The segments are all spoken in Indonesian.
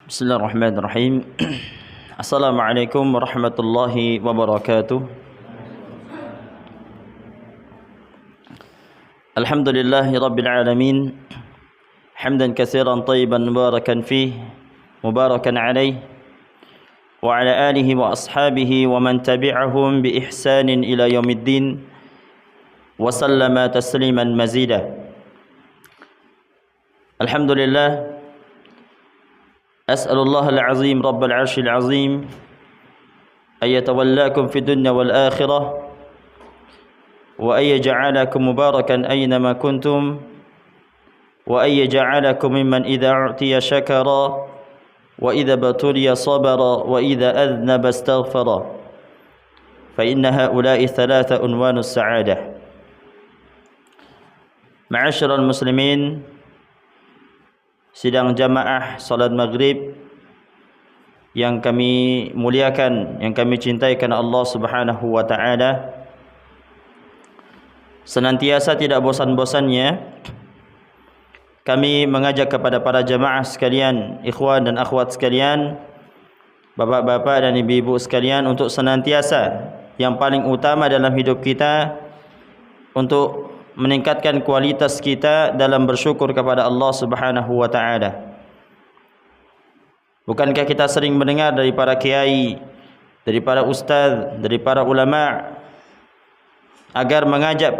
Bismillahirrahmanirrahim. Assalamualaikum warahmatullahi wabarakatuh. Alhamdulillahi rabbil alamin. Hamdan katsiran thayyiban mubarakan fih, mubarakan alaih, wa ala alihi wa ashabihi wa man tabi'ahum bi ihsanin ila yaumiddin, wa sallama tasliman mazida. Alhamdulillah, أسأل الله العظيم رب العرش العظيم أن يتولاكم في الدنيا والآخرة وأن يجعلكم مباركا أينما كنتم وأن يجعلكم ممن إذا أعطي شكر وإذا ابتلي صبر وإذا أذنب استغفر فإن هؤلاء الثلاثة عنوان السعادة. معاشر المسلمين, sidang jamaah salat maghrib yang kami muliakan, yang kami cintai karena Allah Subhanahu wa taala, senantiasa tidak bosan-bosannya kami mengajak kepada para jamaah sekalian, ikhwan dan akhwat sekalian, bapak-bapak dan ibu-ibu sekalian, untuk senantiasa yang paling utama dalam hidup kita untuk meningkatkan kualitas kita dalam bersyukur kepada Allah Subhanahu wa taala. Bukankah kita sering mendengar dari para kiai, dari para ustaz, dari para ulama agar mengajak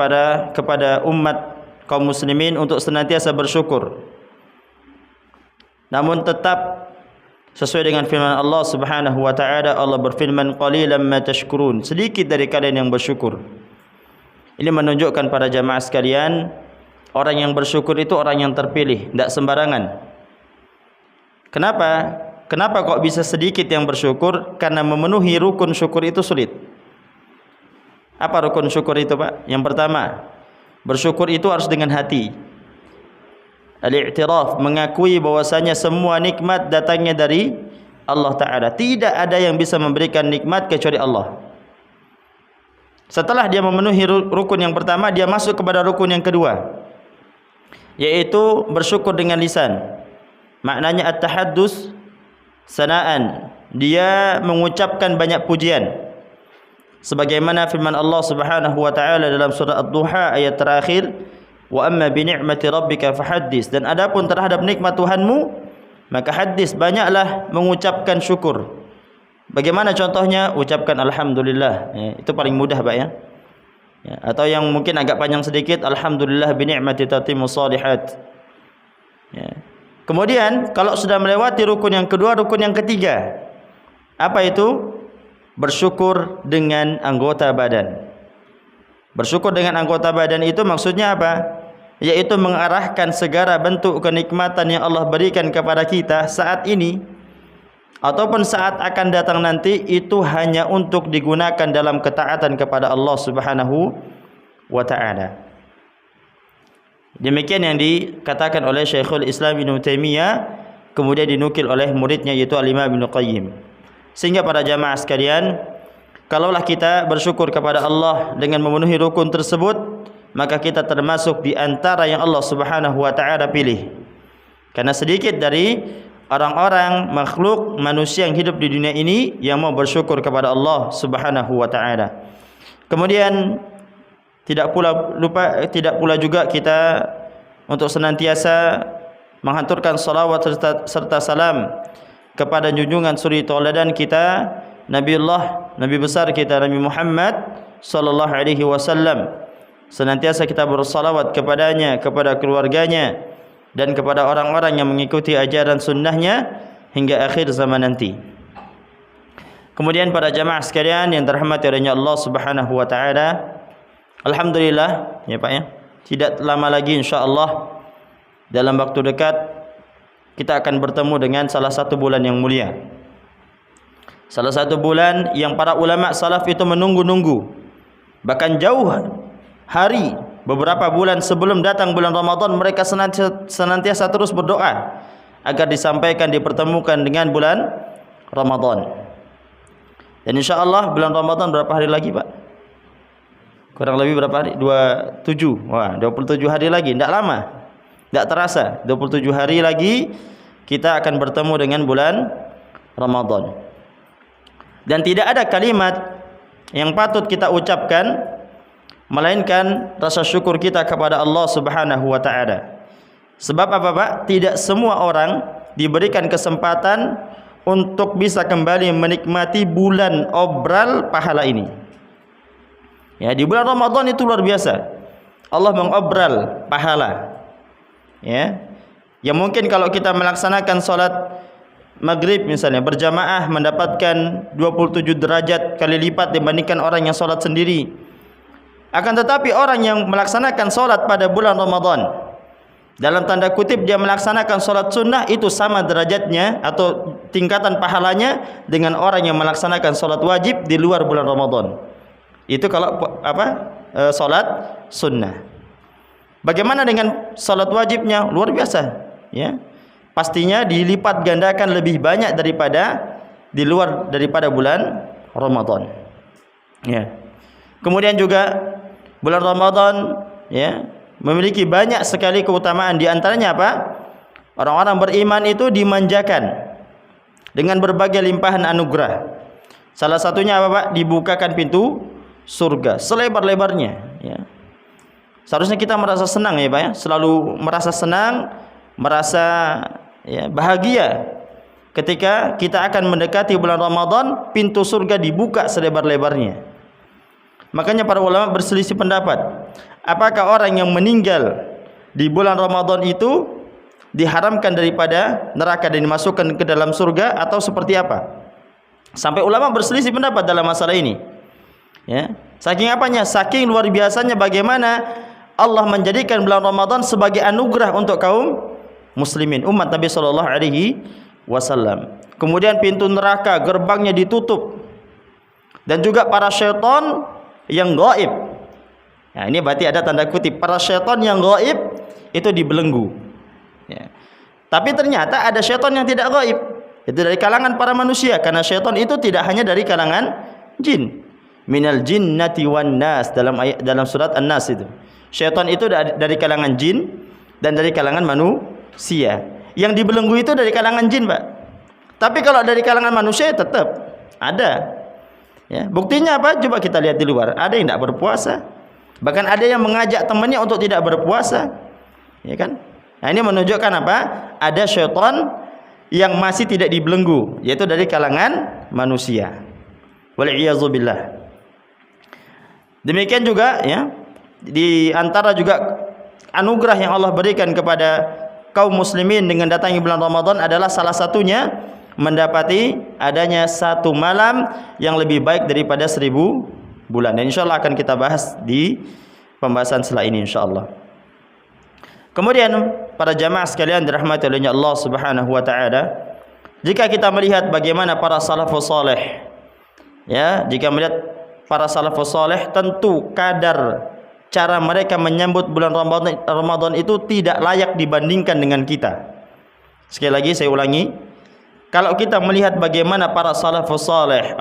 kepada umat kaum muslimin untuk senantiasa bersyukur. Namun tetap sesuai dengan firman Allah Subhanahu wa taala, Allah berfirman, qalilan ma tashkurun, sedikit dari kalian yang bersyukur. Ini menunjukkan pada jamaah sekalian, orang yang bersyukur itu orang yang terpilih, tidak sembarangan. Kenapa? Kenapa kok bisa sedikit yang bersyukur? Karena memenuhi rukun syukur itu sulit. Apa rukun syukur itu, Pak? Yang pertama, bersyukur itu harus dengan hati. Al-i'tiraf, mengakui bahwasanya semua nikmat datangnya dari Allah Ta'ala. Tidak ada yang bisa memberikan nikmat kecuali Allah. Setelah dia memenuhi rukun yang pertama, dia masuk kepada rukun yang kedua, yaitu bersyukur dengan lisan. Maknanya at-tahaddus sanaan, dia mengucapkan banyak pujian. Sebagaimana firman Allah Subhanahu wa taala dalam surah Ad-Duha ayat terakhir, wa amma bi ni'mati rabbika fahaddis, dan adapun terhadap nikmat Tuhanmu maka hadis, banyaklah mengucapkan syukur. Bagaimana contohnya? Ucapkan alhamdulillah, itu paling mudah, Pak, ya. Atau yang mungkin agak panjang sedikit, alhamdulillah bi ni'mati tatimmu shalihat. Kemudian kalau sudah melewati rukun yang kedua, rukun yang ketiga, apa itu? Bersyukur dengan anggota badan. Bersyukur dengan anggota badan itu maksudnya apa? Yaitu mengarahkan segala bentuk kenikmatan yang Allah berikan kepada kita saat ini ataupun saat akan datang nanti, itu hanya untuk digunakan dalam ketaatan kepada Allah Subhanahu wa taala. Demikian yang dikatakan oleh Syekhul Islam Ibnu Taimiyah, kemudian dinukil oleh muridnya yaitu Al-Imam Ibnu Qayyim. Sehingga para jamaah sekalian, kalaulah kita bersyukur kepada Allah dengan memenuhi rukun tersebut, maka kita termasuk di antara yang Allah Subhanahu wa taala pilih. Karena sedikit dari orang-orang makhluk manusia yang hidup di dunia ini yang mau bersyukur kepada Allah Subhanahu wa taala. Kemudian tidak pula juga kita untuk senantiasa menghanturkan salawat serta salam kepada junjungan suri tauladan kita, Nabi besar kita Nabi Muhammad sallallahu alaihi wasallam. Senantiasa kita bersalawat kepadanya, kepada keluarganya, dan kepada orang-orang yang mengikuti ajaran sunnahnya hingga akhir zaman nanti. Kemudian para jamaah sekalian yang dirahmati oleh Allah Subhanahu wa taala, alhamdulillah ya Pak, ya, tidak lama lagi insyaallah dalam waktu dekat kita akan bertemu dengan salah satu bulan yang mulia. Salah satu bulan yang para ulama salaf itu menunggu-nunggu, bahkan jauh hari, beberapa bulan sebelum datang bulan Ramadan, mereka senantiasa terus berdoa agar disampaikan, dipertemukan dengan bulan Ramadan. Dan insyaAllah bulan Ramadan berapa hari lagi, Pak? Kurang lebih berapa hari? 27. Wah, 27 hari lagi. Tidak lama, tidak terasa. 27 hari lagi kita akan bertemu dengan bulan Ramadan. Dan tidak ada kalimat yang patut kita ucapkan melainkan rasa syukur kita kepada Allah Subhanahu wa taala. Sebab apa, Pak? Tidak semua orang diberikan kesempatan untuk bisa kembali menikmati bulan obral pahala ini. Ya, di bulan Ramadan itu luar biasa. Allah mengobral pahala. Ya. Ya mungkin kalau kita melaksanakan salat maghrib misalnya berjamaah mendapatkan 27 derajat kali lipat dibandingkan orang yang salat sendiri. Akan tetapi orang yang melaksanakan salat pada bulan Ramadan, dalam tanda kutip dia melaksanakan salat sunnah, itu sama derajatnya atau tingkatan pahalanya dengan orang yang melaksanakan salat wajib di luar bulan Ramadan. Itu kalau salat sunnah. Bagaimana dengan salat wajibnya? Luar biasa, ya. Pastinya dilipat gandakan lebih banyak daripada di luar daripada bulan Ramadan. Ya. Kemudian juga bulan Ramadan, ya, memiliki banyak sekali keutamaan. Di antaranya apa? Orang-orang beriman itu dimanjakan dengan berbagai limpahan anugerah. Salah satunya apa, Pak? Dibukakan pintu surga selebar-lebarnya, ya. Seharusnya kita merasa senang, ya Pak, ya. Selalu merasa senang, merasa, ya, bahagia ketika kita akan mendekati bulan Ramadan, pintu surga dibuka selebar-lebarnya. Makanya para ulama berselisih pendapat, apakah orang yang meninggal di bulan Ramadan itu diharamkan daripada neraka dan dimasukkan ke dalam surga atau seperti apa? Sampai ulama berselisih pendapat dalam masalah ini. Ya, saking apanya? Saking luar biasanya bagaimana Allah menjadikan bulan Ramadan sebagai anugerah untuk kaum muslimin, umat Nabi sallallahu alaihi wasallam. Kemudian pintu neraka gerbangnya ditutup. Dan juga para syaitan yang gaib. Nah, ini berarti ada tanda kutip, para syaitan yang gaib itu dibelenggu. Ya. Tapi ternyata ada syaitan yang tidak gaib. Itu dari kalangan para manusia, karena syaitan itu tidak hanya dari kalangan jin. Minal jinnati wan nas, dalam surat An-Nas itu. Syaitan itu dari kalangan jin dan dari kalangan manusia. Yang dibelenggu itu dari kalangan jin, Pak. Tapi kalau dari kalangan manusia tetap ada. Ya, buktinya apa? Coba kita lihat di luar. Ada yang tidak berpuasa. Bahkan ada yang mengajak temannya untuk tidak berpuasa. Ya kan? Nah, ini menunjukkan apa? Ada syaitan yang masih tidak dibelenggu, yaitu dari kalangan manusia. Wal'iyadzubillah. Demikian juga, ya, di antara juga anugerah yang Allah berikan kepada kaum muslimin dengan datangnya bulan Ramadan adalah salah satunya mendapati adanya satu malam yang lebih baik daripada 1000 bulan. Dan insyaallah akan kita bahas di pembahasan setelah ini insyaallah. Kemudian para jamaah sekalian dirahmati oleh Allah Subhanahu wa taala, jika kita melihat bagaimana para salafus saleh, ya, jika melihat para salafus saleh, tentu kadar cara mereka menyambut bulan Ramadan itu tidak layak dibandingkan dengan kita. Sekali lagi saya ulangi, kalau kita melihat bagaimana para salafus saleh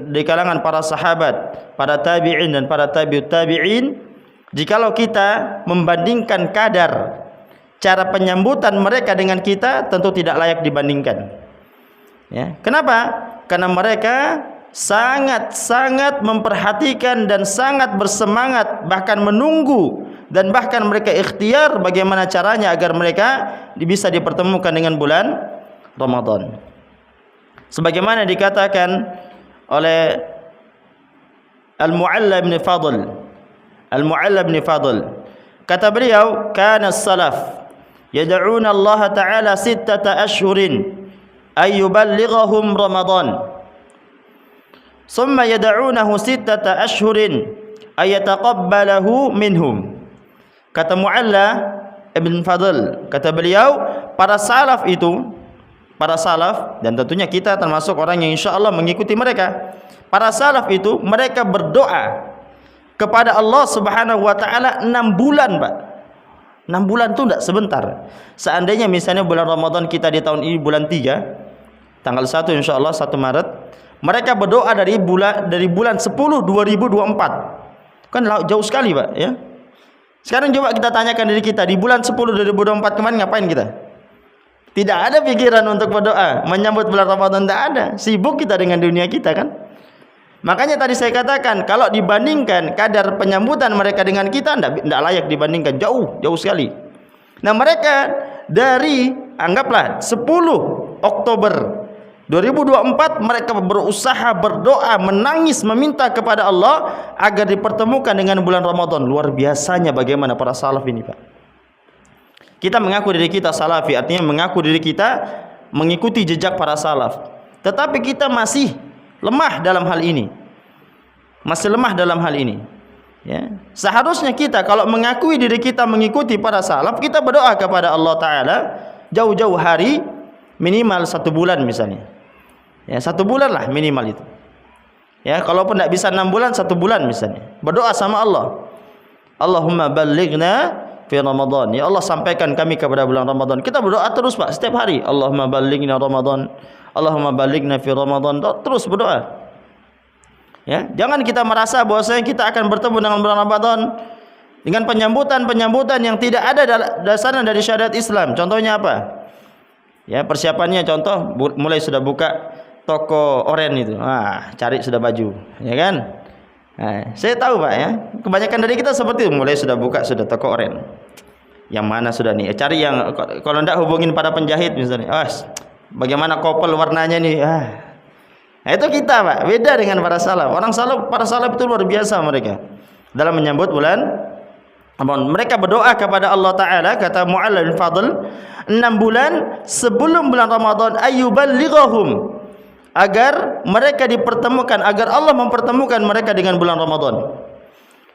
di kalangan para sahabat, para tabi'in dan para tabi'ut tabi'in, jikalau kita membandingkan kadar cara penyambutan mereka dengan kita, tentu tidak layak dibandingkan. Ya, kenapa? Karena mereka sangat-sangat memperhatikan dan sangat bersemangat, bahkan menunggu dan bahkan mereka ikhtiar bagaimana caranya agar mereka bisa dipertemukan dengan bulan Ramadan. Sebagaimana dikatakan oleh Al-Mu'alla bin Fadl, Al-Mu'alla bin Fadl, kata beliau, kana as-salaf yad'una Allah Ta'ala 6 ashhurin ay yuballighahum Ramadan, summa yad'unahu 6 ashhurin ay yataqabbalahu minhum. Kata Mu'alla bin Fadl, kata beliau, para salaf itu, para salaf, dan tentunya kita termasuk orang yang insyaallah mengikuti mereka. Para salaf itu mereka berdoa kepada Allah Subhanahu wa taala 6 bulan, Pak. 6 bulan itu tidak sebentar. Seandainya misalnya bulan Ramadan kita di tahun ini bulan 3, tanggal 1 insyaallah 1 Maret, mereka berdoa dari bulan 10 2024. Kan jauh sekali, Pak, ya. Sekarang coba kita tanyakan diri kita, di bulan 10 2024 kemarin ngapain kita? Tidak ada pikiran untuk berdoa menyambut bulan Ramadan, tidak ada. Sibuk kita dengan dunia kita kan. Makanya tadi saya katakan, kalau dibandingkan kadar penyambutan mereka dengan kita, tidak layak dibandingkan, jauh sekali. Nah mereka dari anggaplah 10 Oktober 2024 mereka berusaha berdoa, menangis, meminta kepada Allah agar dipertemukan dengan bulan Ramadan. Luar biasanya bagaimana para salaf ini, Pak. Kita mengaku diri kita salafi, artinya mengaku diri kita mengikuti jejak para salaf. Tetapi kita masih lemah dalam hal ini. Masih lemah dalam hal ini. Ya. Seharusnya kita kalau mengakui diri kita mengikuti para salaf, kita berdoa kepada Allah Ta'ala jauh-jauh hari, minimal 1 bulan misalnya. Ya, 1 bulan lah minimal itu. Ya, kalaupun tidak bisa 6 bulan, 1 bulan misalnya. Berdoa sama Allah. Allahumma balighna fi Ramadan. Ya Allah, sampaikan kami kepada bulan Ramadan. Kita berdoa terus, Pak, setiap hari. Allahumma balighna Ramadan. Allahumma balighna fi Ramadan. Terus berdoa. Ya, jangan kita merasa bahwasanya kita akan bertemu dengan bulan Ramadan dengan penyambutan-penyambutan yang tidak ada dasarnya dari syariat Islam. Contohnya apa? Ya, persiapannya contoh mulai sudah buka toko oren itu. Cari sudah baju, ya kan? Nah, saya tahu, Pak, ya. Kebanyakan dari kita seperti itu, mulai sudah buka sudah toko oren. Yang mana sudah nih? Cari yang kalau tidak hubungin para penjahit misalnya. Bagaimana kopel warnanya nih? Nah, itu kita, Pak. Beda dengan para salaf. Para salaf itu luar biasa mereka dalam menyambut bulan Ramadan. Mereka berdoa kepada Allah Ta'ala, kata Mu'alla bin Fadl, 6 bulan sebelum bulan Ramadan ayyuballighahum, agar mereka dipertemukan, agar Allah mempertemukan mereka dengan bulan Ramadan.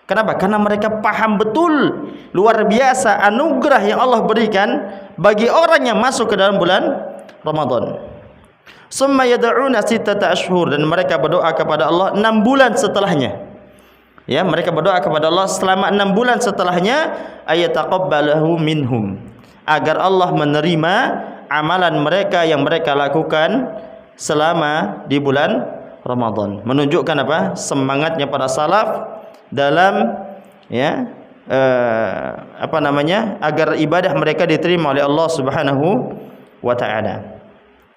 Kenapa? Karena mereka paham betul luar biasa anugerah yang Allah berikan bagi orang yang masuk ke dalam bulan Ramadan. Summa yad'una sittata ashhur, dan mereka berdoa kepada Allah 6 bulan setelahnya. Ya, mereka berdoa kepada Allah selama 6 bulan setelahnya, ayataqabbalahu minhum, agar Allah menerima amalan mereka yang mereka lakukan selama di bulan Ramadan. Menunjukkan apa? Semangatnya para salaf dalam agar ibadah mereka diterima oleh Allah Subhanahu wa taala.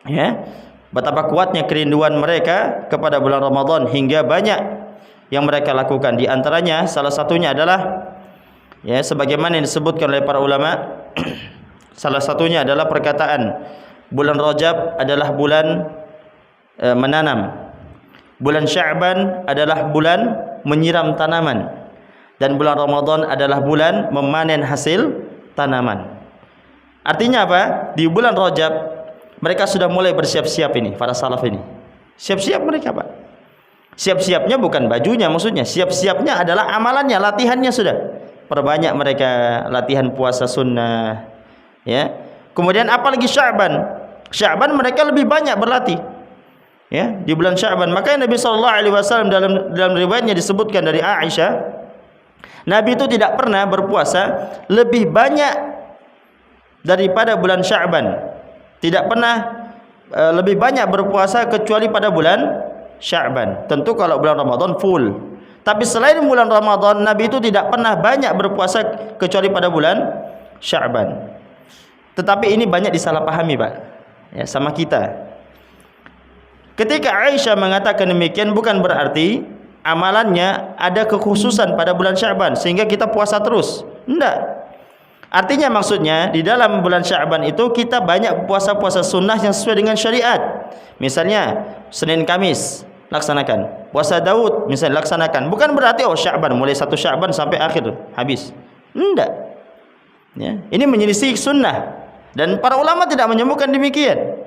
Ya. Betapa kuatnya kerinduan mereka kepada bulan Ramadan hingga banyak yang mereka lakukan. Di antaranya salah satunya adalah sebagaimana yang disebutkan oleh para ulama, salah satunya adalah perkataan bulan Rajab adalah bulan menanam, bulan Sya'ban adalah bulan menyiram tanaman, dan bulan Ramadan adalah bulan memanen hasil tanaman. Artinya apa? Di bulan Rajab mereka sudah mulai bersiap-siap ini, para salaf ini. Siap-siap mereka, Pak. Siap-siapnya bukan bajunya maksudnya, siap-siapnya adalah amalannya, latihannya sudah. Perbanyak mereka latihan puasa sunnah, ya. Kemudian apalagi Sya'ban. Sya'ban mereka lebih banyak berlatih. Ya, di bulan Sya'ban. Makanya Nabi SAW dalam riwayatnya disebutkan dari Aisyah, Nabi itu tidak pernah berpuasa lebih banyak daripada bulan Sya'ban. Tidak pernah lebih banyak berpuasa kecuali pada bulan Sya'ban. Tentu kalau bulan Ramadan full. Tapi selain bulan Ramadan, Nabi itu tidak pernah banyak berpuasa kecuali pada bulan Sya'ban. Tetapi ini banyak disalahpahami, Pak, ya, sama kita. Ketika Aisyah mengatakan demikian, bukan berarti amalannya ada kekhususan pada bulan Sya'ban sehingga kita puasa terus. Tidak. Artinya maksudnya di dalam bulan Sya'ban itu kita banyak puasa-puasa sunnah yang sesuai dengan syariat. Misalnya Senin Kamis laksanakan, puasa Daud misalnya laksanakan. Bukan berarti Sya'ban mulai 1 Sya'ban sampai akhir habis. Tidak. Ya, ini menyelisih sunnah, dan para ulama tidak menyebutkan demikian.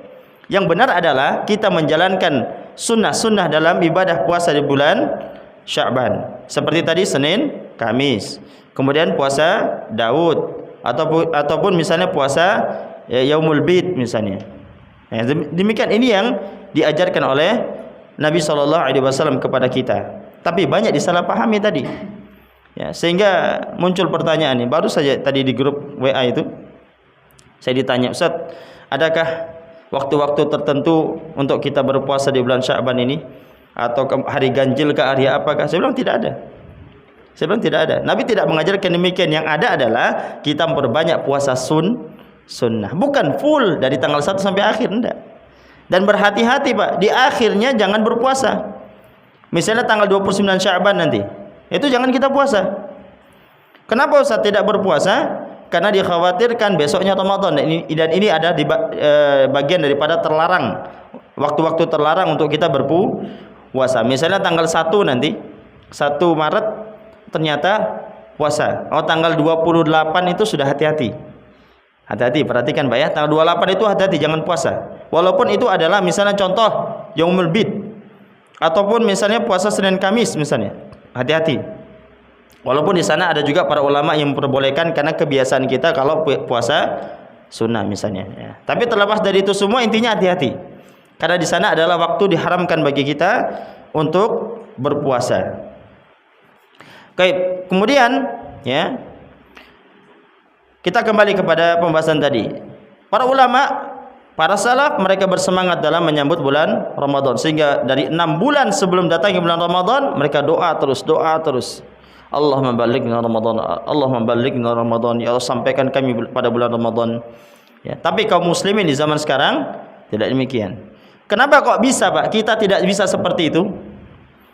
Yang benar adalah kita menjalankan sunnah-sunnah dalam ibadah puasa di bulan Sya'ban. Seperti tadi Senin Kamis, kemudian puasa Daud, ataupun misalnya puasa Yaumul Bid misalnya. Demikian ini yang diajarkan oleh Nabi SAW kepada kita. Tapi banyak disalahpahami tadi. Ya, sehingga muncul pertanyaan ini. Baru saja tadi di grup WA itu saya ditanya, Ustaz, adakah waktu-waktu tertentu untuk kita berpuasa di bulan Sya'ban ini, atau hari ganjil ke hari apakah? Saya bilang tidak ada. Saya bilang tidak ada. Nabi tidak mengajarkan demikian. Yang ada adalah kita memperbanyak puasa sunnah. Bukan full dari tanggal 1 sampai akhir, enggak. Dan berhati-hati Pak, di akhirnya jangan berpuasa. Misalnya tanggal 29 Sya'ban nanti, itu jangan kita puasa. Kenapa Ustaz tidak berpuasa? Karena dikhawatirkan besoknya Ramadan, dan ini ada di bagian daripada terlarang, waktu-waktu terlarang untuk kita berpuasa. Misalnya tanggal 1 nanti, 1 Maret ternyata puasa. Oh, tanggal 28 itu sudah hati-hati. Hati-hati, perhatikan Pak ya. Tanggal 28 itu hati-hati, jangan puasa. Walaupun itu adalah misalnya contoh Yaumul Bid, ataupun misalnya puasa Senin Kamis misalnya. Hati-hati. Walaupun di sana ada juga para ulama yang memperbolehkan karena kebiasaan kita kalau puasa sunnah misalnya ya. Tapi terlepas dari itu semua, intinya hati-hati. Karena di sana adalah waktu diharamkan bagi kita untuk berpuasa. Oke, kemudian ya, kita kembali kepada pembahasan tadi. Para ulama, para salaf, mereka bersemangat dalam menyambut bulan Ramadan, sehingga dari 6 bulan sebelum datangnya bulan Ramadan mereka doa terus. Allahumma ballighna Ramadan, Allahumma ballighna Ramadan, ya Allah sampaikan kami pada bulan Ramadan. Ya, tapi kaum muslimin di zaman sekarang tidak demikian. Kenapa kok bisa Pak? Kita tidak bisa seperti itu.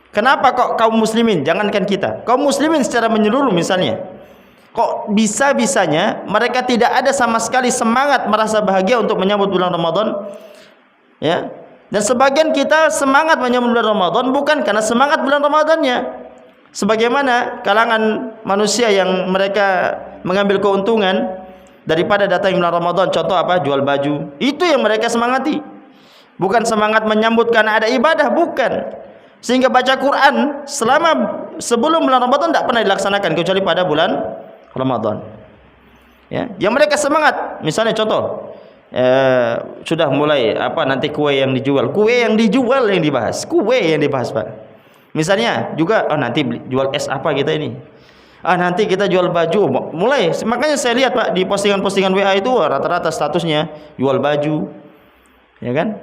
Kenapa kok kaum muslimin, jangankan kita, kaum muslimin secara menyeluruh misalnya, kok bisa-bisanya mereka tidak ada sama sekali semangat merasa bahagia untuk menyambut bulan Ramadan? Ya. Dan sebagian kita semangat menyambut bulan Ramadan bukan karena semangat bulan Ramadannya. Sebagaimana kalangan manusia yang mereka mengambil keuntungan daripada datang bulan Ramadan, contoh apa? Jual baju. Itu yang mereka semangati. Bukan semangat menyambut karena ada ibadah, bukan. Sehingga baca Quran sebelum bulan Ramadan tidak pernah dilaksanakan kecuali pada bulan Ramadan. Ya, yang mereka semangat, misalnya contoh, sudah mulai nanti kue yang dijual yang dibahas, Pak. Misalnya juga nanti jual es apa kita ini. Nanti kita jual baju. Mulai, makanya saya lihat Pak di postingan-postingan WA itu rata-rata statusnya jual baju. Ya kan?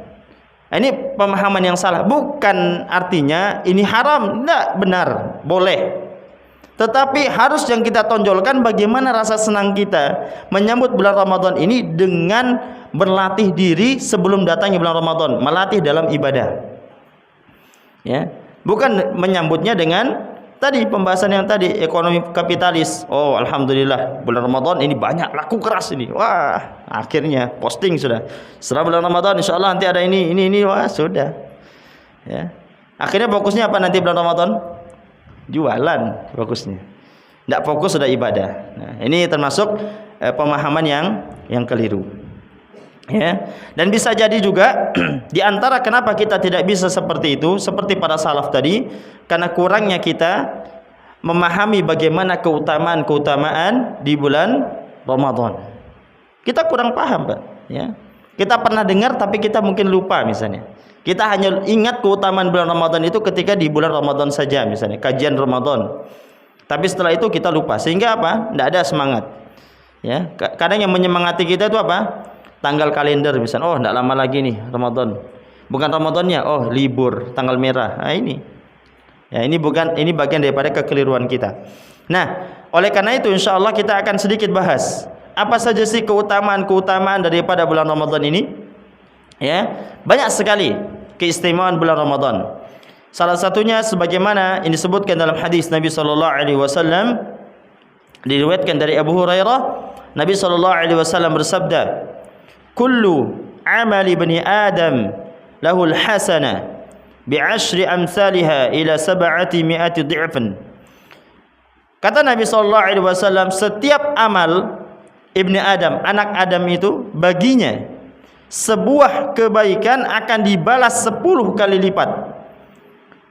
Ini pemahaman yang salah. Bukan artinya ini haram, enggak, benar, boleh. Tetapi harus yang kita tonjolkan bagaimana rasa senang kita menyambut bulan Ramadan ini dengan berlatih diri sebelum datangnya bulan Ramadan, melatih dalam ibadah. Ya. Bukan menyambutnya dengan tadi pembahasan yang tadi ekonomi kapitalis. Oh, alhamdulillah bulan Ramadan ini banyak laku keras ini. Wah, akhirnya posting sudah. Setelah bulan Ramadan insyaallah nanti ada ini. Wah, sudah. Ya. Akhirnya fokusnya apa nanti bulan Ramadan? Jualan fokusnya. Tidak fokus sudah ibadah. Nah, ini termasuk pemahaman yang keliru. Ya, dan bisa jadi juga di antara kenapa kita tidak bisa seperti itu, seperti para salaf tadi, karena kurangnya kita memahami bagaimana keutamaan di bulan Ramadan. Kita kurang paham, Pak. Ya, kita pernah dengar tapi kita mungkin lupa misalnya. Kita hanya ingat keutamaan bulan Ramadan itu ketika di bulan Ramadan saja, misalnya kajian Ramadan. Tapi setelah itu kita lupa, sehingga apa? Tidak ada semangat. Ya, kadang yang menyemangati kita itu apa? Tanggal kalender misalnya, oh tidak lama lagi nih Ramadan. Bukan Ramadannya, oh libur, tanggal merah. Nah, ini. Ya, ini bagian daripada kekeliruan kita. Nah, oleh karena itu insyaallah kita akan sedikit bahas apa saja sih keutamaan daripada bulan Ramadan ini. Ya, banyak sekali keistimewaan bulan Ramadan. Salah satunya sebagaimana ini disebutkan dalam hadis Nabi sallallahu alaihi wasallam, diriwayatkan dari Abu Hurairah, Nabi sallallahu alaihi wasallam bersabda, kullu amali bani Adam lahul hasanah bi'ashri amsalha ila 700 dhi'fan. Kata Nabi sallallahu alaihi wasallam, setiap amal ibni Adam, anak Adam itu baginya sebuah kebaikan akan dibalas 10 kali lipat.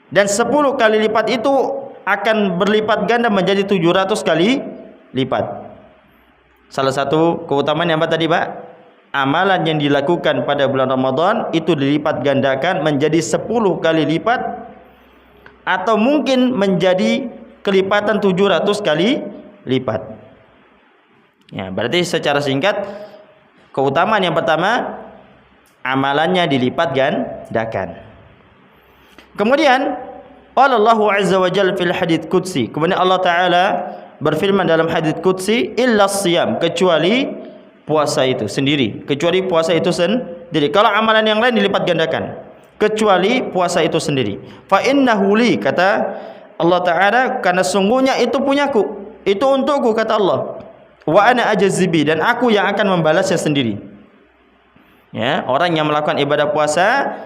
Dan 10 kali lipat itu akan berlipat ganda menjadi 700 kali lipat. Salah satu keutamaan yang apa tadi, Pak? Amalan yang dilakukan pada bulan Ramadan itu dilipat gandakan menjadi 10 kali lipat, atau mungkin menjadi kelipatan 700 kali lipat. Ya, berarti secara singkat keutamaan yang pertama, amalannya dilipat gandakan. Kemudian Allah Azza wa Jalla fil hadits qudsi, kemudian Allah Ta'ala berfirman dalam hadits qudsi, illa siyam, kecuali puasa itu sendiri, kecuali puasa itu sendiri. Kalau amalan yang lain dilipat gandakan, kecuali puasa itu sendiri. Fa innahu li, kata Allah Ta'ala, karena sungguhnya itu punyaku, itu untukku, kata Allah. Wa ana ajzibi, dan aku yang akan membalasnya sendiri. Ya, orang yang melakukan ibadah puasa,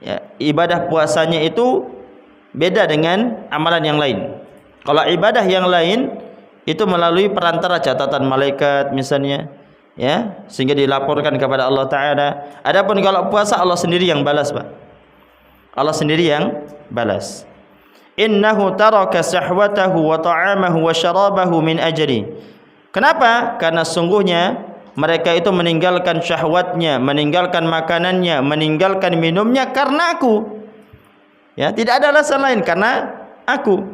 ya, ibadah puasanya itu beda dengan amalan yang lain. Kalau ibadah yang lain itu melalui perantara catatan malaikat misalnya, ya, sehingga dilaporkan kepada Allah Ta'ala. Adapun kalau puasa, Allah sendiri yang balas, Pak. Allah sendiri yang balas. Innahu taraka sahwatahu wa ta'amahu wa syarabahu min ajri. Kenapa? Karena sungguhnya mereka itu meninggalkan syahwatnya, meninggalkan makanannya, meninggalkan minumnya karena aku. Ya, tidak ada alasan lain, karena aku.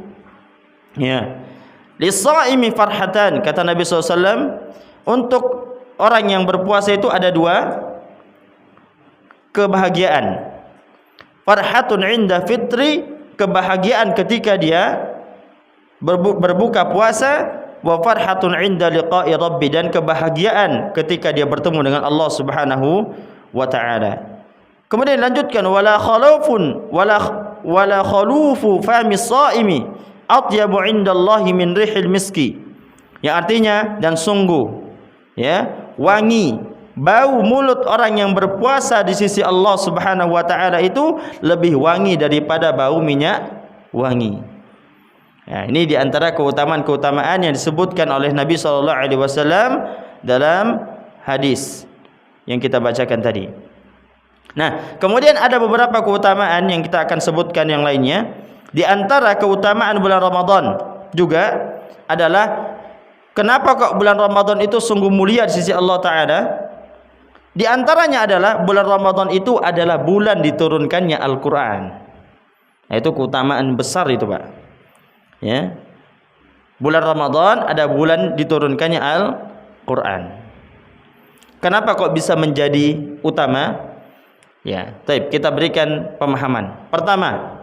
Ya. Lis-shaimi farhatan, kata Nabi SAW, untuk orang yang berpuasa itu ada dua kebahagiaan. Farhatun inda fitri, kebahagiaan ketika dia berbuka puasa. Wa farhatun inda liqa'i rabbi, dan kebahagiaan ketika dia bertemu dengan Allah Subhanahu wa Ta'ala. Kemudian lanjutkan, wala khalufu fami shaimi atyabu indallahi min rihil miski. Yang artinya, dan sungguh, ya, wangi bau mulut orang yang berpuasa di sisi Allah Subhanahu wa Ta'ala itu lebih wangi daripada bau minyak wangi. Ya, ini diantara keutamaan-keutamaan yang disebutkan oleh Nabi SAW dalam hadis yang kita bacakan tadi. Nah, kemudian ada beberapa keutamaan yang kita akan sebutkan yang lainnya. Di antara keutamaan bulan Ramadan juga adalah, kenapa kok bulan Ramadan itu sungguh mulia di sisi Allah Ta'ala? Di antaranya adalah bulan Ramadan itu adalah bulan diturunkannya Al-Quran. Nah, itu keutamaan besar itu, Pak. Ya, bulan Ramadan ada bulan diturunkannya Al-Quran. Kenapa kok bisa menjadi utama? Ya, baik, kita berikan pemahaman. Pertama,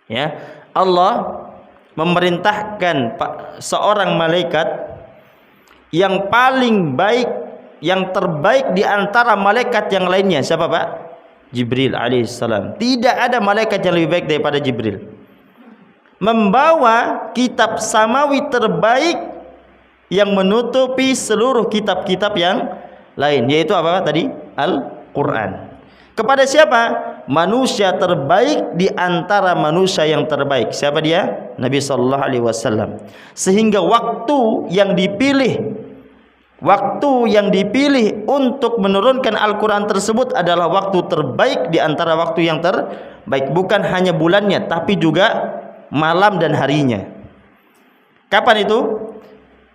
ya, Allah memerintahkan seorang malaikat yang paling baik, yang terbaik di antara malaikat yang lainnya. Siapa, Pak? Jibril alaihissalam. Tidak ada malaikat yang lebih baik daripada Jibril. Membawa kitab samawi terbaik yang menutupi seluruh kitab-kitab yang lain, yaitu apa tadi? Al-Quran. Kepada siapa? Manusia terbaik di antara manusia yang terbaik. Siapa dia? Nabi sallallahu alaihi wasallam. Sehingga waktu yang dipilih untuk menurunkan Al-Quran tersebut adalah waktu terbaik di antara waktu yang terbaik. Bukan hanya bulannya, tapi juga malam dan harinya. Kapan itu?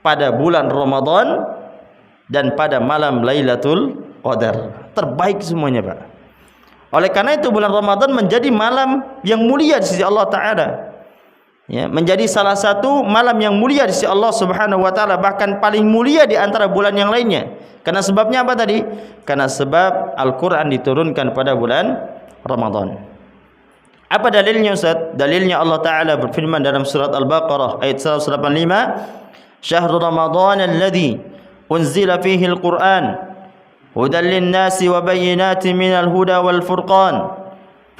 Pada bulan Ramadan dan pada malam Lailatul Qadar. Terbaik semuanya, Pak. Oleh karena itu bulan Ramadan menjadi malam yang mulia di sisi Allah Ta'ala. Ya, menjadi salah satu malam yang mulia di sisi Allah Subhanahu wa Ta'ala, bahkan paling mulia di antara bulan yang lainnya. Karena sebabnya apa tadi? Karena sebab Al-Quran diturunkan pada bulan Ramadan. Apa dalilnya, Ustaz? Dalilnya Allah Ta'ala berfirman dalam surat Al-Baqarah ayat 185, Syahrul Ramadan alladhi unzila fihi al-Quran hudan lin-nasi wa bayyinatin minal huda wal furqan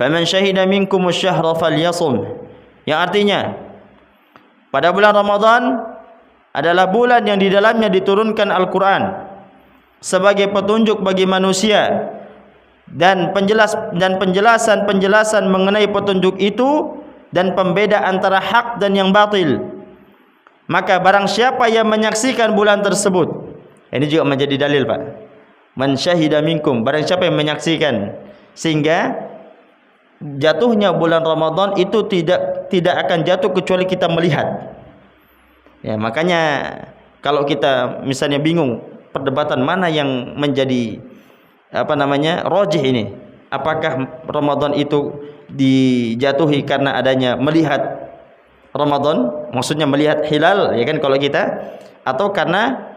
faman syahida minkum asy-syahra falyasum. Yang artinya, pada bulan Ramadan adalah bulan yang di dalamnya diturunkan Al-Quran sebagai petunjuk bagi manusia dan penjelasan mengenai petunjuk itu dan pembeda antara hak dan yang batil. Maka barang siapa yang menyaksikan bulan tersebut, ini juga menjadi dalil, Pak. Man syahida minkum, barang siapa yang menyaksikan, sehingga jatuhnya bulan Ramadan itu tidak akan jatuh kecuali kita melihat. Ya, makanya kalau kita misalnya bingung perdebatan mana yang menjadi rajih ini, apakah Ramadan itu dijatuhi karena adanya melihat Ramadan, maksudnya melihat hilal, ya kan kalau kita, atau karena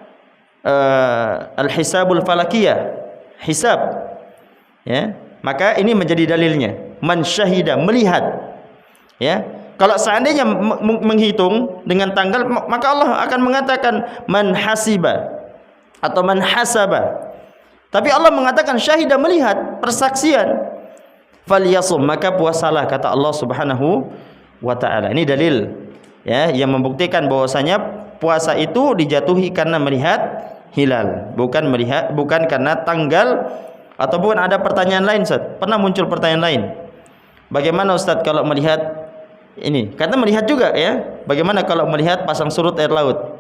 al-hisabul falakiyah, hisab, ya, maka ini menjadi dalilnya. Man syahida, melihat, ya. Kalau seandainya menghitung dengan tanggal, maka Allah akan mengatakan man hasiba atau man hasaba. Tapi Allah mengatakan syahida, melihat, persaksian. Falyasum, maka puasalah, kata Allah Subhanahu wa taala. Ini dalil ya yang membuktikan bahwasanya puasa itu dijatuhi karena melihat hilal, bukan karena tanggal. Ataupun ada pertanyaan lain, Ustaz. Pernah muncul pertanyaan lain. Bagaimana Ustaz kalau melihat ini? Karena melihat juga ya. Bagaimana kalau melihat pasang surut air laut?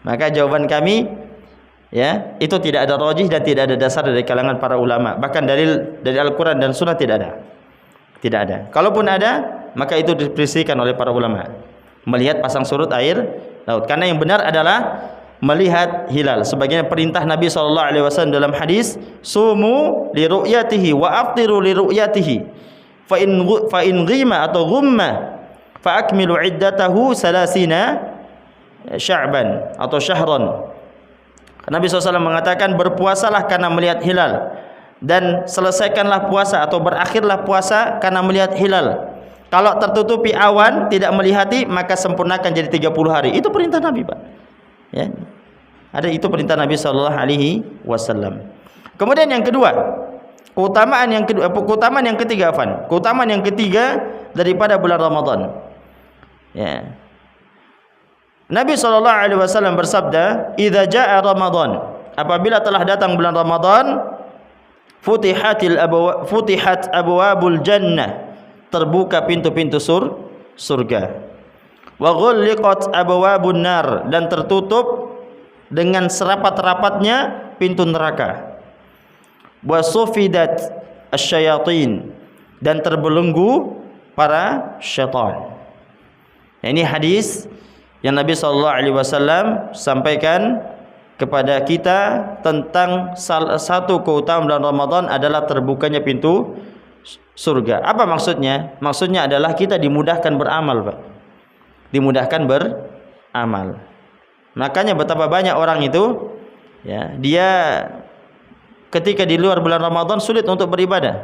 Maka jawaban kami ya, itu tidak ada rajih dan tidak ada dasar dari kalangan para ulama. Bahkan dalil dari Al-Qur'an dan Sunnah tidak ada. Tidak ada. Kalaupun ada, maka itu diperselisihkan oleh para ulama. Melihat pasang surut air laut. Karena yang benar adalah melihat hilal. Sebagaimana perintah Nabi SAW dalam hadis, sumu li ru'yatihi wa aftiru li ru'yatihi. Fa in ghima atau ghumma fa akmilu iddatahu salasina sya'ban atau syahran. Nabi SAW mengatakan, berpuasalah karena melihat hilal, dan selesaikanlah puasa atau berakhirlah puasa karena melihat hilal. Kalau tertutupi awan, tidak melihati, maka sempurnakan jadi 30 hari. Itu perintah Nabi, Pak. Ya. Ada, itu perintah Nabi SAW. Kemudian yang kedua, keutamaan yang ketiga, keutamaan yang ketiga daripada bulan Ramadan. Ya. Nabi SAW bersabda, "Idza jaa Ramadan," apabila telah datang bulan Ramadan, futihat abwabul jannah, terbuka pintu-pintu surga. Wa ghulliqat abwabun nar, dan tertutup dengan serapat-rapatnya pintu neraka. Wa sufidat asyayatin, dan terbelenggu para syaitan. Ini hadis yang Nabi SAW sampaikan kepada kita tentang salah satu keutamaan bulan Ramadan adalah terbukanya pintu surga. Apa maksudnya? Maksudnya adalah kita dimudahkan beramal, Pak. Dimudahkan beramal. Makanya betapa banyak orang itu ya, dia ketika di luar bulan Ramadan sulit untuk beribadah.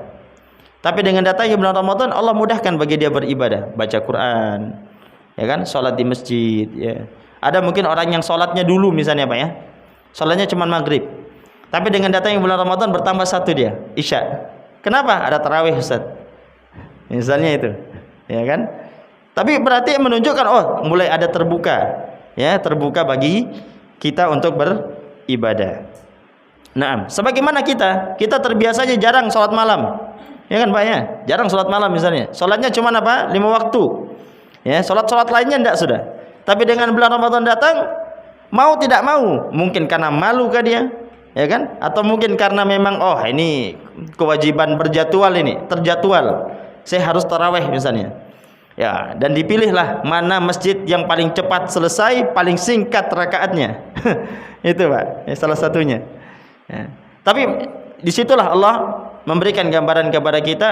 Tapi dengan datangnya bulan Ramadan, Allah mudahkan bagi dia beribadah, baca Quran, ya kan, sholat di masjid. Ya. Ada mungkin orang yang sholatnya dulu misalnya, Pak ya, sholatnya cuma maghrib. Tapi dengan datangnya bulan Ramadan bertambah satu dia, isya. Kenapa? Ada tarawih, Ustaz. Misalnya itu, ya kan? Tapi berarti menunjukkan, oh, mulai ada terbuka, ya, terbuka bagi kita untuk beribadah. Nah, sebagaimana kita terbiasanya jarang sholat malam, ya kan, Pak ya? Jarang sholat malam misalnya. Sholatnya cuma apa? 5 waktu. Ya, sholat lainnya enggak sudah. Tapi dengan bulan Ramadan datang, mau tidak mau, mungkin karena malu kah dia, ya kan? Atau mungkin karena memang, oh, ini kewajiban berjadwal, ini terjadwal, saya harus tarawih misalnya. Ya, dan dipilihlah mana masjid yang paling cepat selesai, paling singkat rakaatnya. Itu, Pak, ya, salah satunya. Ya. Tapi disitulah Allah memberikan gambaran kepada kita,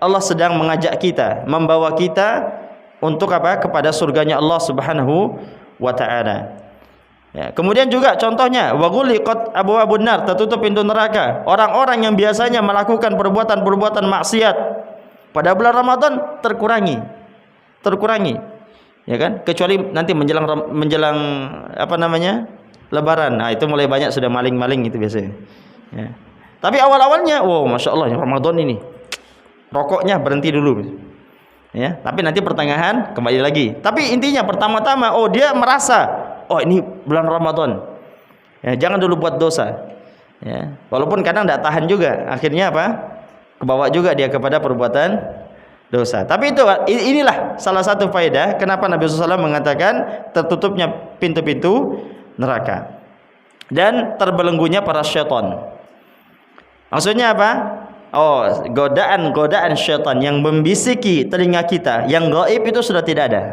Allah sedang mengajak kita, membawa kita untuk apa? Kepada surganya Allah Subhanahu wa taala. Ya, kemudian juga contohnya, wa ghuliqat abwabun nar, tertutup pintu neraka. Orang-orang yang biasanya melakukan perbuatan-perbuatan maksiat pada bulan Ramadan terkurangi. Ya kan? Kecuali nanti menjelang apa namanya? Lebaran. Nah, itu mulai banyak sudah maling-maling itu biasanya. Ya. Tapi awal-awalnya, wow, Masya Allah, Ramadan ini rokoknya berhenti dulu. Ya, tapi nanti pertengahan kembali lagi. Tapi intinya pertama-tama, oh, dia merasa, oh, ini bulan Ramadan. Ya, jangan dulu buat dosa. Ya, walaupun kadang tidak tahan juga, akhirnya apa? Kebawa juga dia kepada perbuatan dosa. Tapi inilah salah satu faedah kenapa Nabi SAW mengatakan tertutupnya pintu-pintu neraka dan terbelenggunya para syaitan. Maksudnya apa? Oh, godaan syaitan yang membisiki telinga kita, yang gaib itu sudah tidak ada.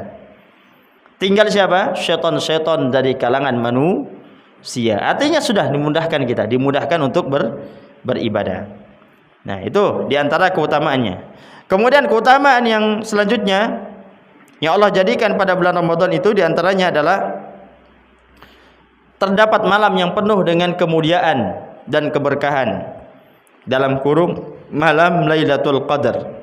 Tinggal siapa? Syaitan dari kalangan manusia. Artinya sudah dimudahkan untuk beribadah. Nah, itu diantara keutamaannya. Kemudian keutamaan yang selanjutnya yang Allah jadikan pada bulan Ramadan itu diantaranya adalah terdapat malam yang penuh dengan kemuliaan dan keberkahan. Dalam kurung malam Lailatul Qadar.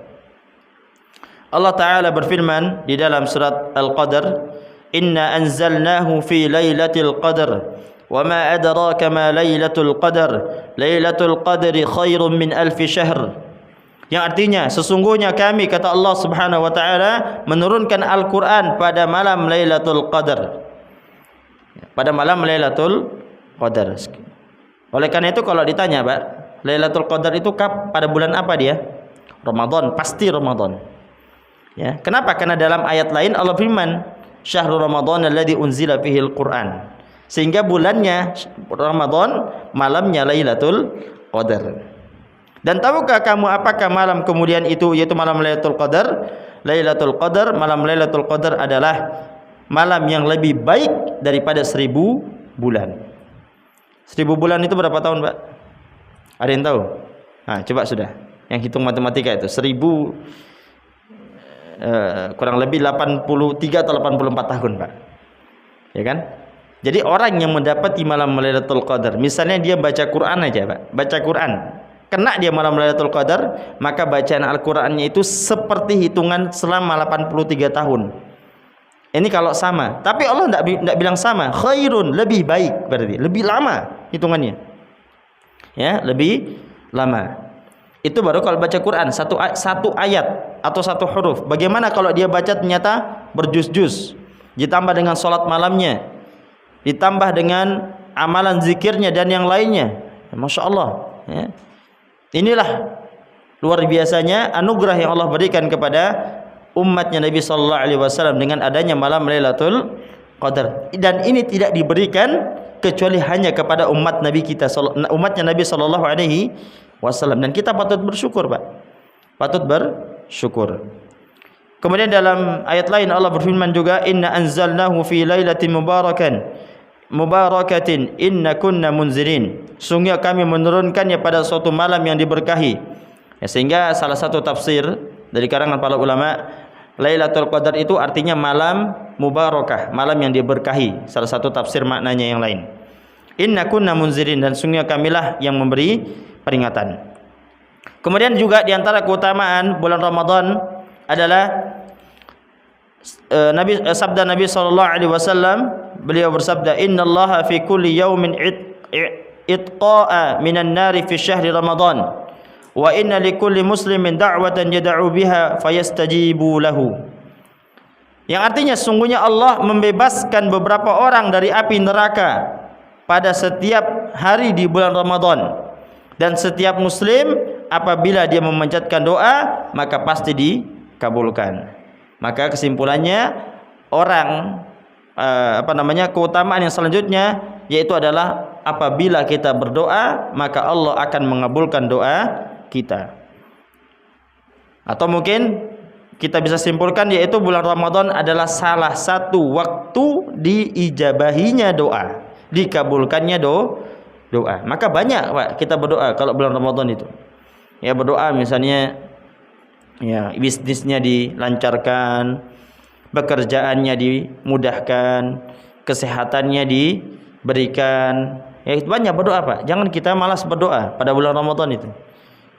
Allah Ta'ala berfirman di dalam surat Al-Qadar, "Inna anzalnahu fi Lailatul Qadar Wa ma adraka ma Lailatul Qadar. Lailatul Qadri khairun min alfi syahr. Yang artinya sesungguhnya kami, kata Allah Subhanahu wa taala, menurunkan Al-Qur'an pada malam Lailatul Qadar. Pada malam Lailatul Qadar. Oleh karena itu kalau ditanya, Pak, Lailatul Qadar itu pada bulan apa dia? Ramadan, pasti Ramadan. Ya, kenapa? Karena dalam ayat lain Allah firman, "Syahrul Ramadan alladzi unzila fihil Qur'an." Sehingga bulannya Ramadan, malamnya Lailatul Qadar. Dan tahukah kamu apakah malam kemudian itu, yaitu malam Lailatul Qadar? Lailatul Qadar, malam Lailatul Qadar adalah malam yang lebih baik daripada 1000 bulan. 1000 bulan itu berapa tahun, Pak? Ada yang tahu? Nah, coba sudah. Yang hitung matematika itu 1000 kurang lebih 83 atau 84 tahun, Pak. Ya kan? Jadi orang yang mendapati malam Lailatul Qadar, misalnya dia baca Quran aja, Pak. Baca Quran, kena dia malam Lailatul Qadar, maka bacaan Al-Qur'annya itu seperti hitungan selama 83 tahun. Ini kalau sama. Tapi Allah tidak bilang sama. Khairun, lebih baik berarti. Lebih lama hitungannya. Ya, lebih lama. Itu baru kalau baca Quran satu ayat atau satu huruf. Bagaimana kalau dia baca ternyata berjuz-juz, ditambah dengan sholat malamnya, ditambah dengan amalan zikirnya dan yang lainnya. Masya Allah. Ya. Inilah luar biasanya anugerah yang Allah berikan kepada umatnya Nabi Sallallahu Alaihi Wasallam dengan adanya malam Lailatul Qadar. Dan ini tidak diberikan kecuali hanya kepada umat Nabi kita, umatnya Nabi Sallallahu Alaihi Wasallam. Dan kita patut bersyukur, Pak. Patut bersyukur. Kemudian dalam ayat lain Allah berfirman juga, Inna anzalnahu fi lailatin mubarakatin inna kunna munzirin. Sungguh kami menurunkannya pada suatu malam yang diberkahi. Ya, sehingga salah satu tafsir dari karangan para ulama, Lailatul Qadar itu artinya malam mubarakah, malam yang diberkahi. Salah satu tafsir maknanya yang lain. Inna kunna munzirin, dan sungguh kamilah yang memberi peringatan. Kemudian juga di antara keutamaan bulan Ramadan adalah sabda Nabi sallallahu alaihi wasallam, beliau bersabda, "Innallaha fi kulli yaumin itqa'a minan nari fi syahri Ramadan. Wa inna likulli muslimin da'watan yad'u biha fayastajibu lahu." Yang artinya sungguhnya Allah membebaskan beberapa orang dari api neraka pada setiap hari di bulan Ramadan, dan setiap muslim apabila dia memanjatkan doa maka pasti dikabulkan. Maka kesimpulannya orang keutamaan yang selanjutnya yaitu adalah apabila kita berdoa maka Allah akan mengabulkan doa kita. Atau mungkin kita bisa simpulkan yaitu bulan Ramadan adalah salah satu waktu diijabahinya doa, dikabulkannya doa. Maka banyak, Pak, kita berdoa kalau bulan Ramadan itu. Ya, berdoa misalnya ya bisnisnya dilancarkan, pekerjaannya dimudahkan, kesehatannya diberikan. Ya, banyak berdoa, Pak. Jangan kita malas berdoa pada bulan Ramadan itu.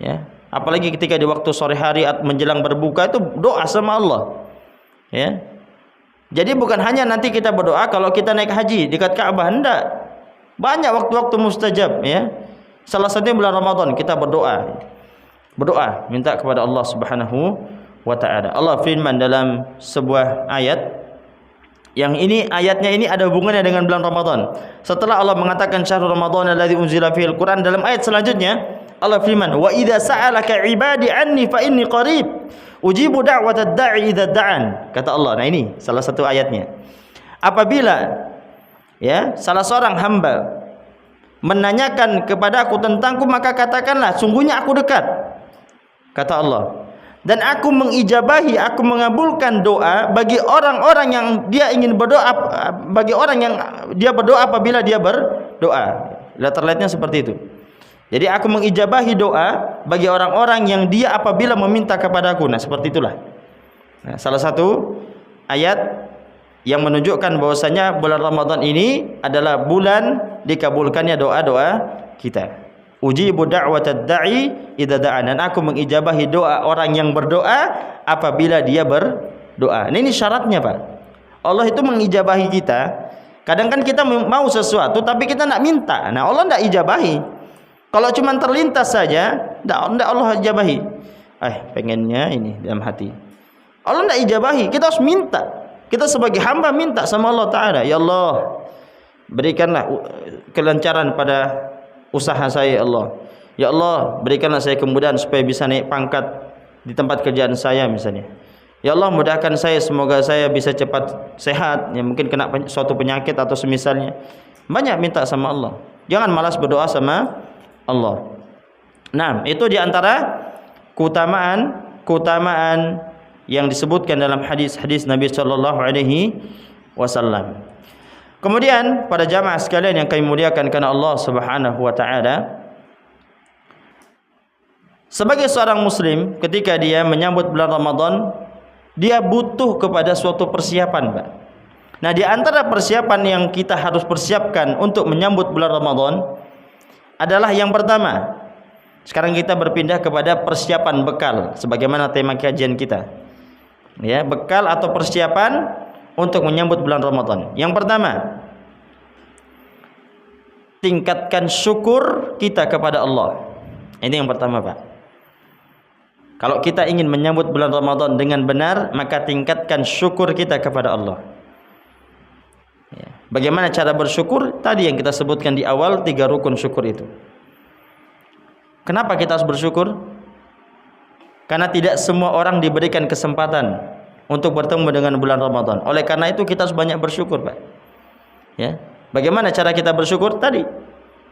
Ya, apalagi ketika di waktu sore hari menjelang berbuka itu doa sama Allah. Ya. Jadi bukan hanya nanti kita berdoa kalau kita naik haji dekat Ka'bah, hendak. Banyak waktu-waktu mustajab, ya. Salah satunya bulan Ramadan kita berdoa. Berdoa minta kepada Allah Subhanahu wa taala. Allah firman dalam sebuah ayat, yang ini ayatnya ini ada hubungannya dengan bulan Ramadan. Setelah Allah mengatakan syahrul Ramadan alladzi unzila fihil Quran, dalam ayat selanjutnya Allah firman, "Wa idza sa'alaka 'ibadi 'anni fa inni qarib ujibu da'watad da'i idza da'an." Kata Allah. Nah, ini salah satu ayatnya. Apabila ya salah seorang hamba menanyakan kepadaku tentangku, maka katakanlah sungguhnya aku dekat, kata Allah, dan aku mengijabahi, aku mengabulkan doa bagi orang-orang yang dia ingin berdoa, bagi orang yang dia berdoa apabila dia berdoa. Letterletnya seperti itu. Jadi aku mengijabahi doa bagi orang-orang yang dia apabila meminta kepadaku. Nah, seperti itulah. Nah, salah satu ayat yang menunjukkan bahwasanya bulan Ramadan ini adalah bulan dikabulkannya doa-doa kita. Ujibu da'watad da'i idza da'an, dan aku mengijabahi doa orang yang berdoa apabila dia berdoa. Nah, ini syaratnya, Pak. Allah itu mengijabahi kita Kadang kan kita mau sesuatu tapi kita nak minta. Nah, Allah tidak ijabahi. Kalau cuma terlintas saja, tidak Allah ijabahi. Pengennya ini dalam hati. Allah tidak ijabahi. Kita harus minta. Kita sebagai hamba minta sama Allah Ta'ala. Ya Allah, berikanlah kelancaran pada usaha saya, ya Allah. Ya Allah, berikanlah saya kemudahan supaya bisa naik pangkat di tempat kerjaan saya misalnya. Ya Allah, mudahkan saya, semoga saya bisa cepat sehat. Ya, mungkin kena suatu penyakit atau semisalnya. Banyak minta sama Allah. Jangan malas berdoa sama Allah. Nah, itu diantara keutamaan yang disebutkan dalam hadis-hadis Nabi Sallallahu Alaihi Wasallam. Kemudian pada jamaah sekalian yang kami muliakan karena Allah Subhanahu Wa Taala, sebagai seorang Muslim ketika dia menyambut bulan Ramadan, dia butuh kepada suatu persiapan, Pak. Nah, di antara persiapan yang kita harus persiapkan untuk menyambut bulan Ramadan adalah yang pertama. Sekarang kita berpindah kepada persiapan bekal sebagaimana tema kajian kita. Ya, bekal atau persiapan untuk menyambut bulan Ramadan. Yang pertama, tingkatkan syukur kita kepada Allah. Ini yang pertama, Pak. Kalau kita ingin menyambut bulan Ramadan dengan benar, maka tingkatkan syukur kita kepada Allah. Ya. Bagaimana cara bersyukur? Tadi yang kita sebutkan di awal, 3 rukun syukur itu. Kenapa kita harus bersyukur? Karena tidak semua orang diberikan kesempatan untuk bertemu dengan bulan Ramadan. Oleh karena itu kita harus banyak bersyukur, Pak. Ya. Bagaimana cara kita bersyukur? Tadi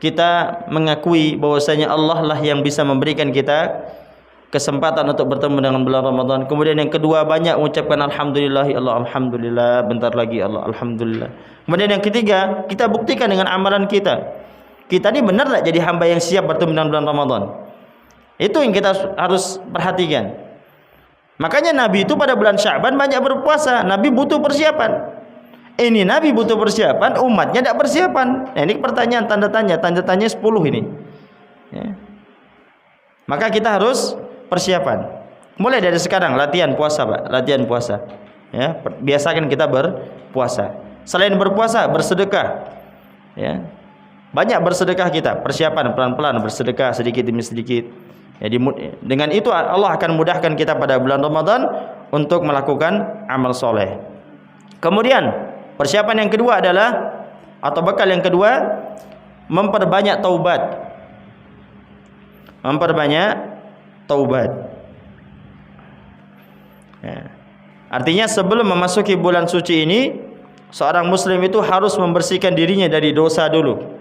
kita mengakui bahwasanya Allah lah yang bisa memberikan kita kesempatan untuk bertemu dengan bulan Ramadan. Kemudian yang kedua, banyak mengucapkan alhamdulillah, ya Allah, alhamdulillah, bentar lagi Allah, alhamdulillah. Kemudian yang ketiga, kita buktikan dengan amalan kita. Kita ini benar tak jadi hamba yang siap bertemu dengan bulan Ramadan? Itu yang kita harus perhatikan. Makanya Nabi itu pada bulan Sya'ban banyak berpuasa. Nabi butuh persiapan. Ini Nabi butuh persiapan, umatnya tidak persiapan. Nah, ini pertanyaan tanda tanya 10 ini. Ya. Maka kita harus persiapan. Mulai dari sekarang latihan puasa, Pak. Latihan puasa. Ya, biasakan kita berpuasa. Selain berpuasa, bersedekah. Ya. Banyak bersedekah kita. Persiapan pelan-pelan bersedekah sedikit demi sedikit. Ya, dengan itu Allah akan mudahkan kita pada bulan Ramadan untuk melakukan amal soleh. Kemudian persiapan yang kedua adalah, atau bekal yang kedua, memperbanyak taubat. Memperbanyak taubat. Ya. Artinya sebelum memasuki bulan suci ini, seorang Muslim itu harus membersihkan dirinya dari dosa dulu.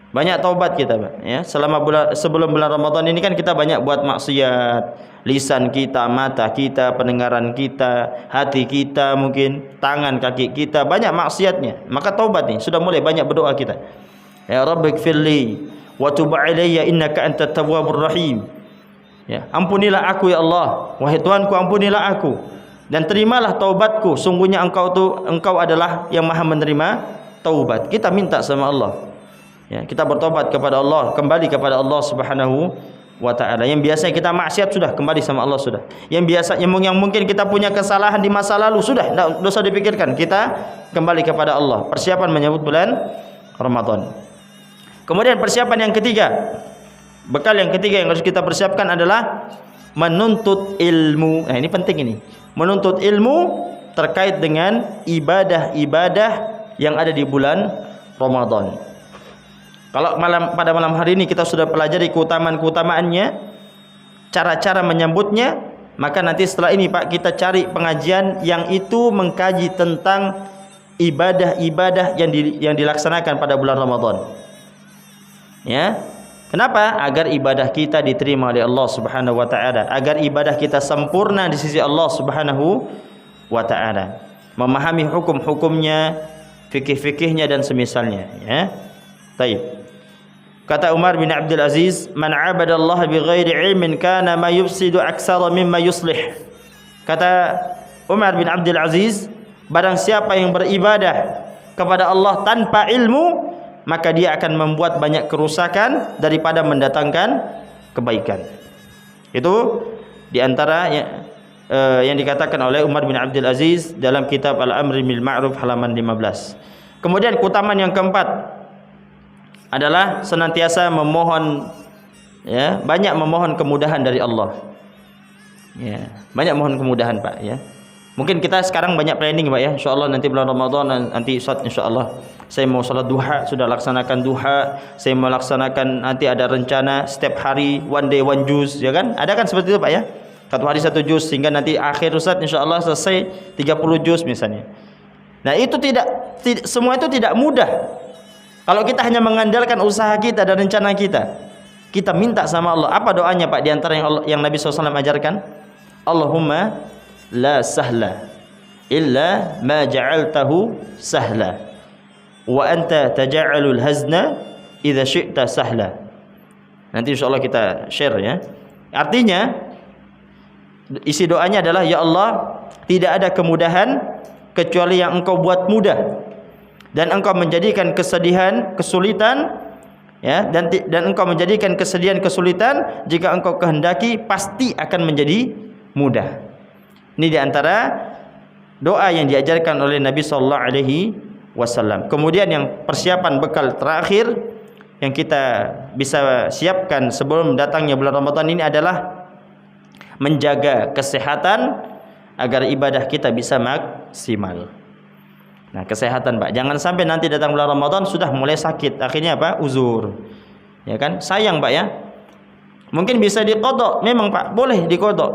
Banyak taubat kita, Pak. Ya, sebelum bulan Ramadan ini kan kita banyak buat maksiat, lisan kita, mata kita, pendengaran kita, hati kita, mungkin tangan, kaki kita, banyak maksiatnya. Maka taubat nih, sudah mulai banyak berdoa kita. Ya Rabbighfirli wa tub 'alayya innaka antat tawwabur rahim. Ya, ampunilah aku ya Allah, wahai Tuhanku, ampunilah aku dan terimalah taubatku. Sungguhnya Engkau adalah yang Maha menerima taubat. Kita minta sama Allah. Ya, kita bertobat kepada Allah, kembali kepada Allah Subhanahu wa Ta'ala. Yang biasa kita maksiat sudah kembali sama Allah sudah. Yang mungkin kita punya kesalahan di masa lalu sudah, tidak usah dipikirkan. Kita kembali kepada Allah. Persiapan menyambut bulan Ramadan. Kemudian persiapan yang ketiga, bekal yang ketiga yang harus kita persiapkan adalah menuntut ilmu. Nah, ini penting ini. Menuntut ilmu terkait dengan ibadah-ibadah yang ada di bulan Ramadan. Kalau pada malam hari ini kita sudah pelajari keutamaan-keutamaannya, cara-cara menyambutnya, maka nanti setelah ini, Pak, kita cari pengajian yang itu mengkaji tentang ibadah-ibadah yang dilaksanakan pada bulan Ramadan. Ya. Kenapa? Agar ibadah kita diterima oleh Allah Subhanahu wa Ta'ala, agar ibadah kita sempurna di sisi Allah Subhanahu wa Ta'ala. Memahami hukum-hukumnya, fikih-fikihnya dan semisalnya, ya. Baik. Kata Umar bin Abdul Aziz, "Man 'abada Allah bighairi 'ilmin kana ma yufsidu aktsara mimma yuslih." Kata Umar bin Abdul Aziz, barang siapa yang beribadah kepada Allah tanpa ilmu, maka dia akan membuat banyak kerusakan daripada mendatangkan kebaikan. Itu diantara yang dikatakan oleh Umar bin Abdul Aziz dalam kitab Al-Amri bil Ma'ruf halaman 15. Kemudian keutamaan yang keempat adalah senantiasa memohon, ya, banyak memohon kemudahan dari Allah. Ya, banyak mohon kemudahan Pak, ya. Mungkin kita sekarang banyak planning Pak, ya. Insyaallah nanti bulan Ramadan, nanti Ustaz insyaallah saya mau salat duha, sudah laksanakan duha, saya mau laksanakan, nanti ada rencana setiap hari one day one juz, ya kan? Ada kan seperti itu Pak, ya. Satu hari satu juz, sehingga nanti akhir Ustaz insyaallah selesai 30 juz misalnya. Nah, itu semua itu tidak mudah. Kalau kita hanya mengandalkan usaha kita dan rencana kita, kita minta sama Allah. Apa doanya Pak di antara yang Nabi SAW ajarkan? Allahumma la sahla illa ma ja'altahu sahla wa anta taja'alul hazna idza syi'ta sahla. Nanti insyaallah kita share, ya. Artinya isi doanya adalah, ya Allah, tidak ada kemudahan kecuali yang Engkau buat mudah, dan Engkau menjadikan kesedihan, kesulitan, ya, dan Engkau menjadikan kesedihan, kesulitan jika Engkau kehendaki pasti akan menjadi mudah. Ini diantara doa yang diajarkan oleh Nabi Sallallahu Alaihi Wasallam. Kemudian yang persiapan bekal terakhir yang kita bisa siapkan sebelum datangnya bulan Ramadan ini adalah menjaga kesehatan agar ibadah kita bisa maksimal. Nah, kesehatan Pak, jangan sampai nanti datang bulan Ramadan sudah mulai sakit, akhirnya apa? Uzur, ya kan? Sayang Pak, ya. Mungkin bisa diqadha, memang Pak, boleh diqadha,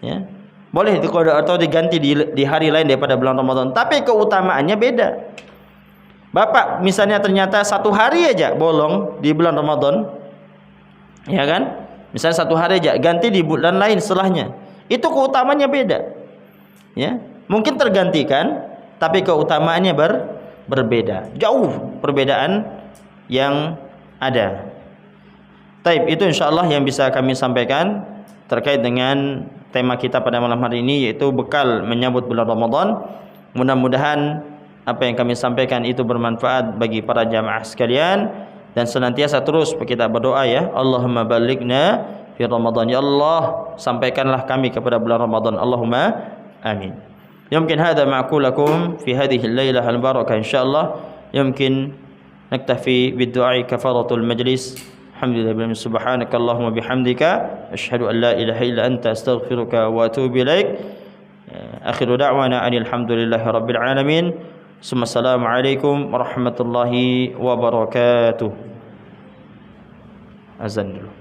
ya. Boleh diqadha atau diganti di hari lain daripada bulan Ramadan, tapi keutamaannya beda. Bapak misalnya ternyata satu hari aja bolong di bulan Ramadan, ya kan? Misalnya satu hari aja ganti di bulan lain setelahnya, itu keutamaannya beda, ya. Mungkin tergantikan, tapi keutamaannya berbeda, jauh perbedaan yang ada. Taib, itu insyaallah yang bisa kami sampaikan terkait dengan tema kita pada malam hari ini, yaitu bekal menyambut bulan Ramadan. Mudah-mudahan apa yang kami sampaikan itu bermanfaat bagi para jamaah sekalian, dan senantiasa terus kita berdoa, ya. Allahumma balighna fi Ramadan, ya Allah, sampaikanlah kami kepada bulan Ramadan. Allahumma amin. Yumkin hadha ma'qulakum fi hadhihi al-lailah al-barakah insyaallah. Yumkin naktafi bid-du'a kafaratul majlis. Alhamdulillah, subhanakallahumma bihamdika asyhadu an la ilaha illa anta astaghfiruka wa atubu ilaik. Akhiru da'wana anil hamdulillahi rabbil alamin. Assalamualaikum warahmatullahi wabarakatuh. Azan dulu.